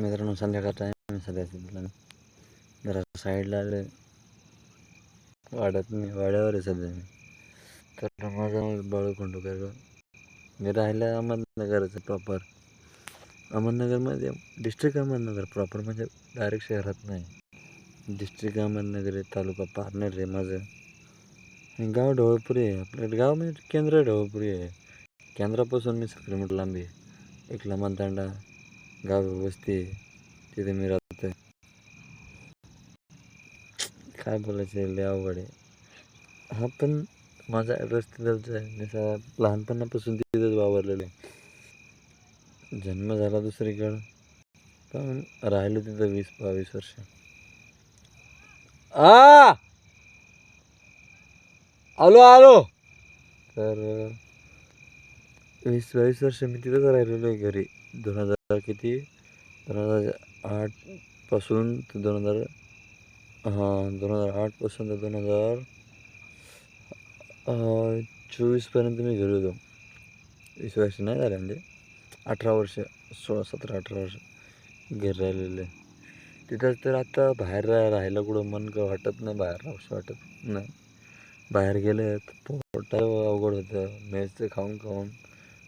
मित्रांनो, संध्याकाळ टाईम सध्या तिथला जरा साईडला आले, वाड्यावर आहे सध्या मी. तर माझं बाळू खंडोकर, मी राहिलं अहमदनगरचं प्रॉपर. अहमदनगरमध्ये डिस्ट्रिक्ट अहमदनगर प्रॉपर, म्हणजे डायरेक्ट शहरात नाही. डिस्ट्रिक्ट अहमदनगर आहे, तालुका पारनेर आहे माझं. गाव ढवळपुरी आहे. आपलं गाव म्हणजे केंद्र ढवळपुरी आहे. केंद्रापासून मी 6 किलोमीटर लांबी आहे. एक लमानतांडा गाव वस्ती आहे, तिथे मी राहतो. काय बोलायचं, लय अवघड आहे. हा, पण माझा ॲड्रेस तिथलचा आहे. मी लहानपणापासून तिथेच वावरलेलो आहे. जन्म झाला दुसरीकडं, पण राहिलो तिथं 20-22 वर्ष. आलो. तर 20-22 वर्ष मी तिथंच राहिलेलो आहे घरी. 2008 पासून ते 2008 पासून ते 2024पर्यंत मी घरी होतो. 20 वर्ष नाही झाले, म्हणजे 18 वर्ष, 16-17-18 वर्ष घरी राहिलेले. तिथंच तर आता बाहेर राहायला कुठं मन वाटत नाही, बाहेर राहूशी वाटत नाही. बाहेर गेले तर पोट अवघड होतं, मेसचं खाऊन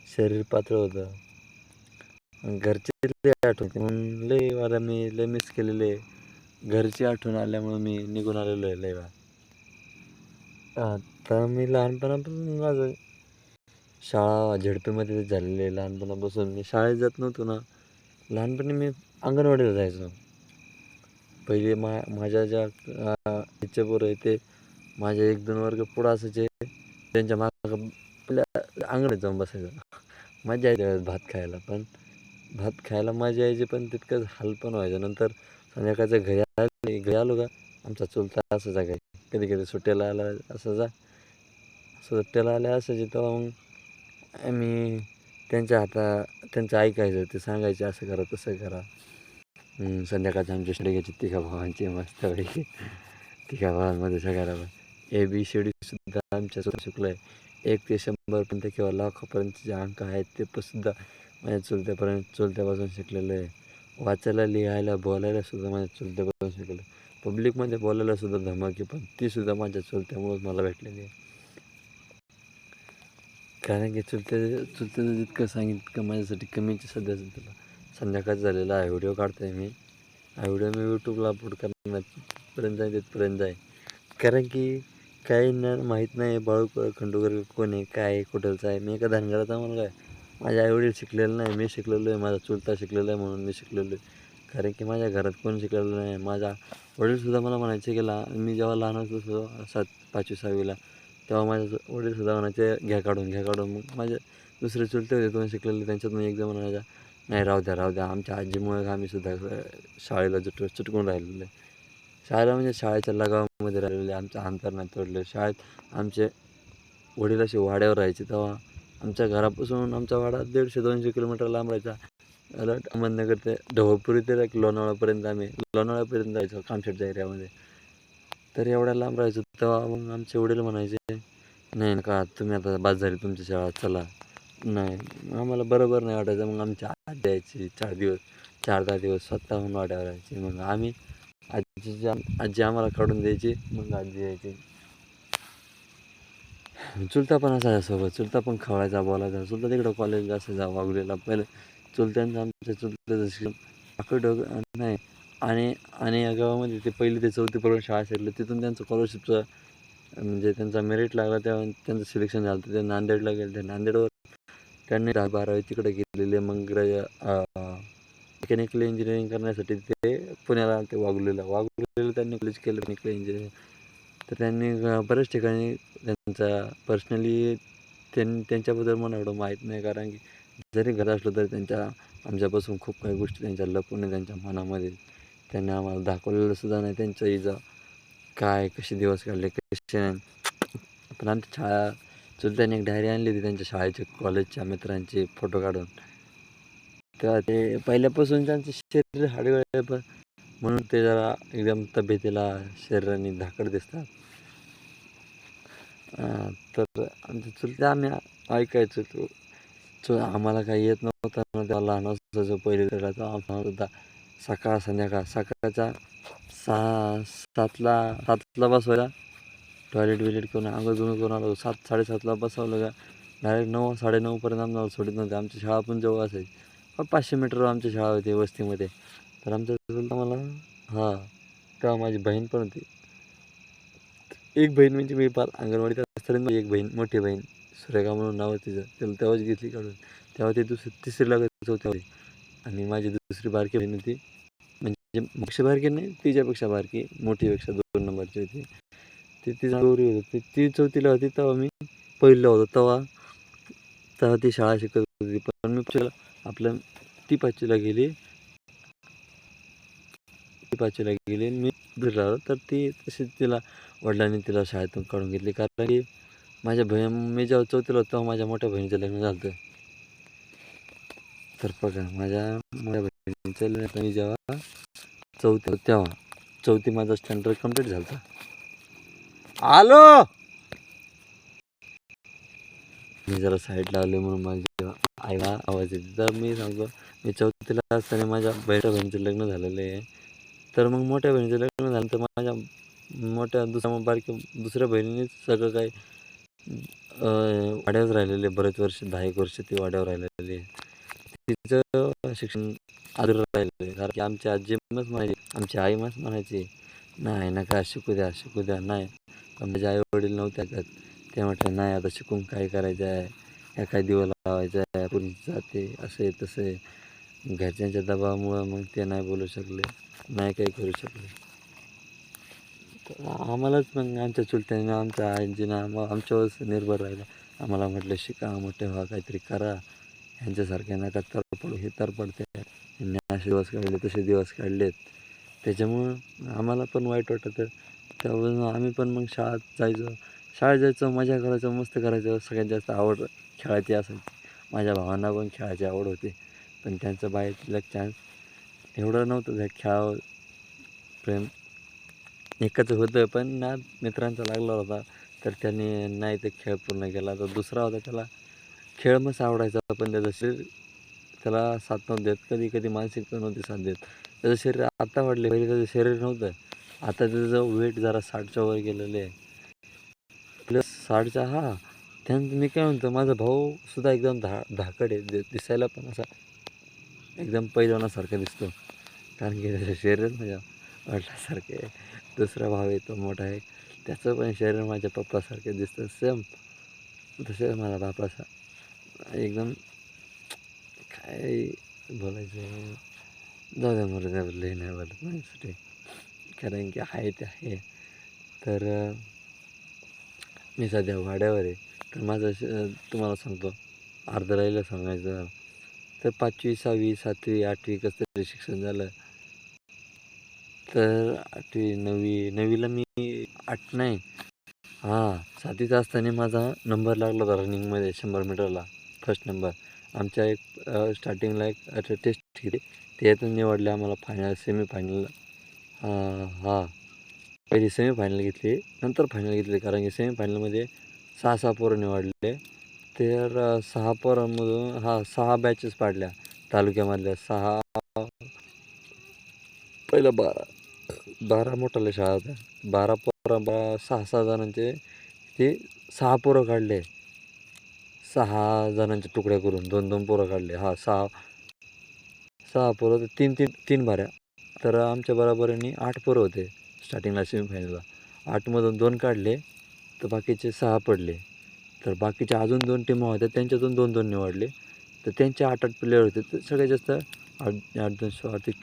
शरीर पातळ होतं. घरचे लय आठवण म्हणून लय मिस केलेले. घरची आठवण आल्यामुळे मी निघून आलेलो आहे लय वेळा. आता मी लहानपणापासून माझं शाळा झेडपीमध्ये झालेली आहे. लहानपणापासून मी शाळेत जात नव्हतो ना. लहानपणी मी अंगणवाडीला जायचो. पहिले माझ्या ज्या इच्छा पोरं आहे ते माझ्या 1-2 वर्ग पुढं असायचे. त्यांच्या मागं आपल्या अंगणात जाऊन बसायचं. मजा यायची भात खायला. पण भात खायला मजा यायची, पण तितकंच हाल पण व्हायचं. नंतर संध्याकाळचं घरी आलो का, आमचा चुलता असायचा काय, कधी सुट्ट्याला आल्या असायचे, तेव्हा मग आम्ही त्यांचं ऐकायचं. ते सांगायचे असं करा तसं करा. संध्याकाळचं आमची स्टडी घ्यायची तिघा भावांची मस्तपैकी. तिघा भावांमध्ये सगळ्याला ABCD सुद्धा आमच्यासोबत शिकलो आहे. 1 ते 100पर्यंत किंवा लाखोपर्यंत जे अंक आहेत ते पण सुद्धा माझ्या चुलत्यापासून शिकलेलं आहे. वाचायला, लिहायला, बोलायला सुद्धा माझ्या चुलत्यापासून शिकलो. पब्लिकमध्ये बोलायला सुद्धा धमक, पण ती सुद्धा माझ्या चुलत्यामुळेच मला भेटलेली आहे. कारण की चुलत्याचं जितकं सांगितलं तितकं माझ्यासाठी कमीच. संध्याकाळ झालेला आहे, व्हिडिओ काढतो आहे मी. हा व्हिडिओ मी यूट्यूबला अपलोड करण्यापर्यंत तिथपर्यंत आहे. कारण की काही माहीत नाही बाळू खंडोकर कोण आहे, काय आहे, कुठलचं आहे. मी एका धनगराचा मुलगा आहे. माझे आईवडील शिकलेलं नाही, मी शिकलेलो आहे. माझा चुलता शिकलेला आहे म्हणून मी शिकलेलो आहे. कारण की माझ्या घरात कोण शिकलेलं नाही. माझा वडीलसुद्धा मला म्हणायचे की मी जेव्हा लहान होतो 5वी-6वीला, तेव्हा माझे वडीलसुद्धा म्हणायचे घ्या काढून. मग माझे दुसरे चुलते होते, दोन शिकलेले, त्यांच्यातून एक जण म्हणायचा नाही राहू द्या. आमच्या आजीमुळे आम्ही सुद्धा शाळेला चिटकून राहिलेलो आहे. शाळेला म्हणजे शाळेच्या लगावामध्ये राहिलेले, आमचं अंतर नाही तोडले. शाळेत आमचे वडील असे वाड्यावर राहायचे, तेव्हा आमच्या घरापासून आमचा वाडा 150-200 किलोमीटर लांब राहायचा. अहमदनगर ते ढवळपुरी ते लोणावळ्यापर्यंत जायचो कामशेटच्या एरियामध्ये. तर एवढ्या लांब राहायचो, तेव्हा मग आमचे वडील म्हणायचे नाही का तुम्ही आता बास झाली तुमची शाळा, चला. नाही, आम्हाला बरोबर नाही वाटायचं. मग आमची आजी यायची 4-10 दिवस स्वतःहून वाड्यावर राहायची. मग आजी आम्हाला काढून द्यायची, मग आजी यायची. चुलता पण असायचा सोबत. चुलता पण खवळायचा, बोलायचा. चुलता तिकडं कॉलेजला असायचा वागलेला. पहिले आमच्या चुलत्याचं शिक्षण नाही. आणि या गावामध्ये ते 1ली ते 4थीपर्यंत शाळा शिकले. तिथून त्यांचं स्कॉलरशिपचं म्हणजे त्यांचा मेरिट लागला, तेव्हा त्यांचं सिलेक्शन झालं. ते नांदेडला गेले. ते नांदेडवर त्यांनी 10-12वी तिकडे गेलेले. मग मेकॅनिकल इंजिनिअरिंग करण्यासाठी ते पुण्याला ते वागलेलं त्यांनी कॉलेज केलं मेकॅनिकल इंजिनिअरिंग. तर त्यांनी बऱ्याच ठिकाणी त्यांचा पर्सनली त्यांच्याबद्दल मला एवढं माहीत नाही. कारण की जरी घरात असलं तरी आमच्यापासून खूप काही गोष्टी त्यांच्या लपून त्यांच्या मनामध्ये त्यांनी आम्हाला दाखवलेलं सुद्धा नाही. त्यांचं इजा काय, कसे दिवस काढले, कसे नाही. पण आमच्या चुलत्याने एक डायरी आणली होती त्यांच्या शाळेचे, कॉलेजच्या मित्रांचे फोटो काढून. तेव्हा ते पहिल्यापासून त्यांचं शरीर हाडगळ, पण म्हणून ते जरा एकदम तब्येतीला शरीराने धाकड दिसतात. तर आमच्या चुलत्या आम्ही ऐकायचो. आम्हाला काही येत नव्हतं ना, तेव्हा लहान असायचो, पहिली सुद्धा सकाळ संध्याकाळ सकाळचा 7ला बसवायला, टॉयलेट बिलेट करून आंघोळ बिंघोळ करून आलो 7-7:30ला बसवलं का डायरेक्ट 9-9:30पर्यंत आम्हाला सोडित नव्हते. आमची शाळा पण जवळ असायची, 500 मीटरवर आमची शाळा होती वस्तीमध्ये. तर आमच्या मला तेव्हा माझी बहीण पण होती. एक बहीण म्हणजे मी पार अंगणवाडीत असताना एक बहीण, मोठी बहीण सुरेखा म्हणून नाव तिचं, त्याला तेव्हाच घेतली काढून. तेव्हा ती तिसरीला होती. आणि माझी दुसरी बारकी बहीण होती, म्हणजे पेक्षा बारकी नाही, तिच्यापेक्षा बारकी, मोठीपेक्षा 2 नंबरची होती. ती गौरी होती, ती 4थीला होती. तेव्हा मी 1ला होतो. तेव्हा ती शाळा शिकत होती. पण मी आपलं ती 5वीला गेली. मी घरी राहिलो. तर ती तशीच तिला वडिलांनी तिला शाळेतून काढून घेतली. कारण की माझ्या मी जेव्हा 4थीला होतो तेव्हा माझ्या मोठ्या बहिणीचं लग्न झालं होतं. तर बघा, माझ्या मोठ्या बहिणीचं लग्न मी जेव्हा 4थी तेव्हा 4थी माझा स्टँडर्ड कंप्लीट झाला होता. आलो मी जरा साईडला आलो म्हणून माझ्या आईला आवाज येते. तर मी सांगतो, मी 4थीला असताना माझ्या बहिणीचं लग्न झालेलं आहे. तर मग मोठ्या बहिणीचं लग्न झालं तर माझ्या मोठ्या दुसऱ्या बहिणीने सगळं काही वाड्यावर राहिलेले बरेच वर्ष, 10-1 वर्ष ती वाड्यावर राहिलेली आहे. तिचं शिक्षण आधुर राहिलेलं. कारण की आमची आजी मस्त म्हणायची, आमची आई मस्त म्हणायची, नाही नका शिकू द्या नाही. पण माझे आई वडील नव्हते त्यात. ते म्हटलं नाही, आता शिकून काय करायचं आहे, ह्या काय दिवा लावायचं आहे, पोलीस जाते असे तसे. घरच्यांच्या दबावामुळं मग ते नाही बोलू शकले, नाही काही करू शकले. तर आम्हालाच मग आमच्या चुलत्याने, आमच्या आजीनं मग आमच्यावरच निर्भर राहिलं. आम्हाला म्हटलं शिका, मोठे व्हा, काहीतरी करा, ह्यांच्यासारखे नका तरपडू. हे तरपडते, ह्यांनी असे दिवस काढले, तसे दिवस काढलेत. त्याच्यामुळं आम्हाला पण वाईट वाटतं. त्यावरून आम्ही पण मग शाळेत जायचो, मजा करायचो, मस्त करायचो. सगळ्यात जास्त आवड खेळायची असायची. माझ्या भावांना पण खेळायची आवड होती, पण त्यांचं बाहेर चान्स एवढं नव्हतं. त्या खेळावर प्रेम एकाचं होतं, पण ना मित्रांचा लागला होता. तर त्याने नाही ते खेळ पूर्ण केला. तर दुसरा होता, त्याला खेळ मस्त आवडायचा, पण त्याचं शरीर त्याला साथ नव्हतं देत. कधी कधी मानसिकता नव्हती साथ देत. त्याचं शरीर आता वाढले, पहिले त्याचं शरीर नव्हतं. आता त्याचं वेट जरा 60च्या वर गेलेलं आहे. प्लस 60च्या त्यानंतर मी काय म्हणतो, माझा भाऊ सुद्धा एकदम धाकड आहे, दिसायला पण असा एकदम पैलवानासारखा दिसतो. कारण की त्याचं शरीर माझ्या वडिलांसारखे आहे. दुसरा भाव आहे, तो मोठा आहे, त्याचं पण शरीर माझ्या पप्पासारखं दिसतं सेम. तसेच माझा बापाचा एकदम. काय बोलायचं, जाऊ द्या मरू लई नाही बोलत माझ्यासाठी, कारण की आहे ते आहे. तर मी सध्या वाड्यावर आहे. तर माझं तुम्हाला सांगतो, अर्धं राहिलं सांगायचं. तर 5वी 6वी 7वी 8वी कसं तरी शिक्षण झालं. तर 8वी 9वीला मी 7वीचा असताना माझा नंबर लागला होता रनिंगमध्ये 100 मीटरला, फर्स्ट नंबर. आमच्या एक स्टार्टिंगला एक टेस्ट घेतली, त्यातून निवडले आम्हाला फायनल सेमीफायनल. पहिली सेमीफायनल घेतली, नंतर फायनल घेतली. कारण की सेमीफायनलमध्ये 6 पोरं निवडले. तर 6 पोरांमधून 6 बॅचेस पाडल्या तालुक्यामधल्या. 6 पहिलं 12 मोठाल्या शाळा होत्या. 12 पोरं 6 जणांचे ते 6 पोरं काढले. 6 जणांच्या तुकड्या करून 2-2 पोरं काढले. 6 पोरं तर 3 भाऱ्या. तर आमच्या बरोबरीने 8 पोरं होते स्टार्टिंगला सेमीफायनलला. 8मधून 2 काढले, तर बाकीचे 6 पडले. तर बाकीच्या अजून 2 टीमा होत्या, त्यांच्यातून 2-2 निवडले. तर त्यांचे 8-8 प्लेयर होते. तर सगळ्यात जास्त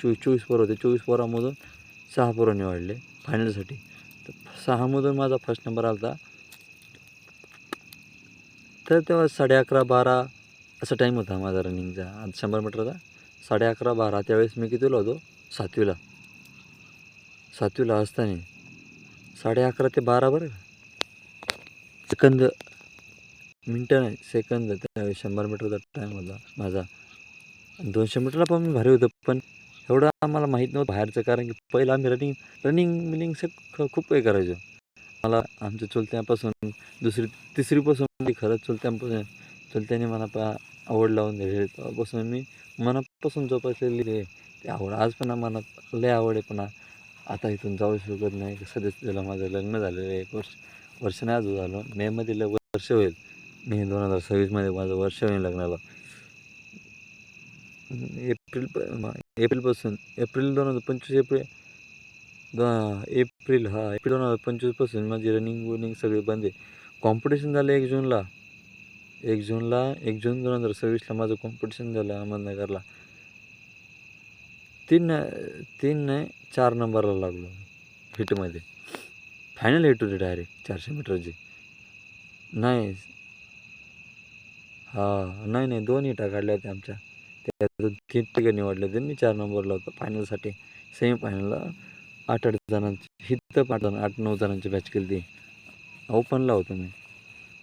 24 पोरं होते. 24 पोरांमधून 6 पोरं निवडले फायनलसाठी. तर 6मधून माझा फर्स्ट नंबर आला होता. तर तेव्हा 11:30-12 असा टाईम होता माझा रनिंगचा, 100 मीटरचा. 11:30-12 त्यावेळेस मी कितीला होतो, 7वीला असताना. 11:30 ते 12 बरं सेकंद, मिनटं नाही सेकंद. त्यावेळेस 100 मीटरचा टाईम होता माझा. 200 मीटरला पण मी भारी होतो, पण एवढं आम्हाला माहीत नव्हतं बाहेरचं. कारण की पहिलं आम्ही रनिंग खूप काही करायचो. मला आमच्या चुलत्यापासून 2री 3रीपासून खरंच चुलत्याने मला आवड लावून दिली. तेव्हापासून मी मनापासून जोपासलेली आहे ती आवड. आज पण मनात लय आवड आहे, पण आता इथून जाऊ शकत नाही. सध्याच त्याला माझं लग्न झालेलं आहे. 1 वर्ष नाही अजून झालं. मेमध्ये वर्ष होईल. मे 2026मध्ये माझं वर्ष होईल लग्नाला. एप्रिलपासून एप्रिल 2025 एप्रिल 2025पासून माझी रनिंग सगळी बंद आहे. कॉम्पिटिशन झालं 1 जूनला. 1 जून 2026ला माझं कॉम्पिटिशन झालं अहमदनगरला. 3 नाही 4 नंबरला लागलो हिटमध्ये. फायनल हिट होती डायरेक्ट 400 मीटरची. नाही नाही 2 हिटा काढल्या होत्या आमच्या. त्यातून 3 तिघं निवडले होते. मी 4 नंबरला होतो फायनलसाठी. सेमीफायनलला 8-8 जणांची हिथं 8-9 जणांची बॅच केली ती. ओपनला होतो मी.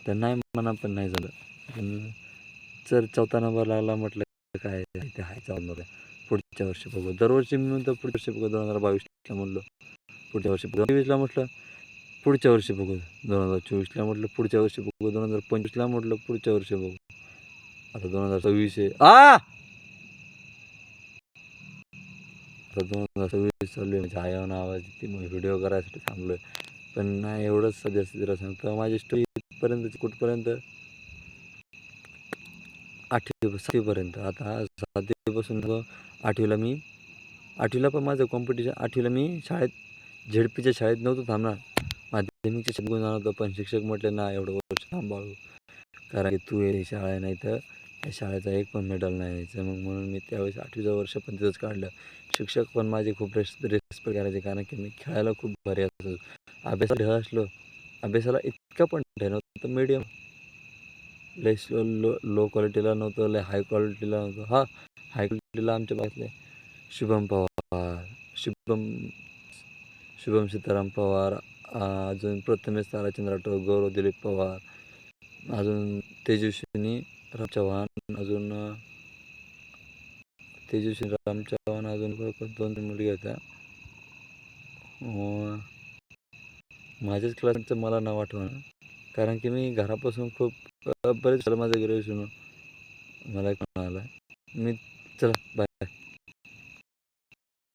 तर नाही म्हणा, पण नाही झालं. पण जर 4था नंबर लागला म्हटलं काय ते आहे 4 नंबर. पुढच्या वर्षी बघू. दरवर्षी मी म्हणतो पुढच्या वर्षी बघू. 2022ला म्हणलो पुढच्या वर्षी बघू. 2023ला म्हटलं पुढच्या वर्षी बघू. 2024ला म्हटलं पुढच्या वर्षी बघू. 2025ला म्हटलं पुढच्या वर्षी बघू. आता 2026 आहे. आता 2026 चालू आहे. म्हणजे आयावं आवाज येते. मग व्हिडिओ करायसाठी थांबलो आहे. पण नाही एवढंच सध्या स्थितीला सांगतो. माझी स्टोरी इथपर्यंत कुठपर्यंत 8वीपर्यंत. आता 7वीपासून 8वीला पण माझं कॉम्पिटिशन. 8वीला मी शाळेत झेडपीच्या शाळेत नव्हतं थांबणार. माध्यमिकच्या शाळेत घेऊन जाणार होतं, पण शिक्षक म्हटले ना एवढं वर्ष थांबाळू, कारण की तू हे शाळा आहे, नाही तर त्या शाळेचा एक पण मेडल नाही यायचं. मग म्हणून मी त्यावेळेस 8वीचं वर्ष पण तिथंच काढलं. शिक्षक पण माझे खूप रिस्पेक्ट करायचे, कारण की मी खेळायला खूप भारी असतो. अभ्यासाला ढ असलो, अभ्यासाला इतका पण ढ नव्हतं, मीडियम. लय लो क्वालिटीला नव्हतं, लय हाय क्वालिटीला नव्हतं. हाय क्वालिटीला आमच्या भागातले शुभम पवार, शुभम सीताराम पवार, अजून प्रथमेश ताराचंद्र राठोड, गौरव दिलीप पवार, अजून तेजस्विनी राम चव्हाण, अजून अजून 2-3 मुलगी होत्या. माझ्याच क्लासचं मला नाव आठवणं, कारण की मी घरापासून खूप बरेच झालं माझं ग्रॅज्युएशन. मला एक आला मी. चला बाय.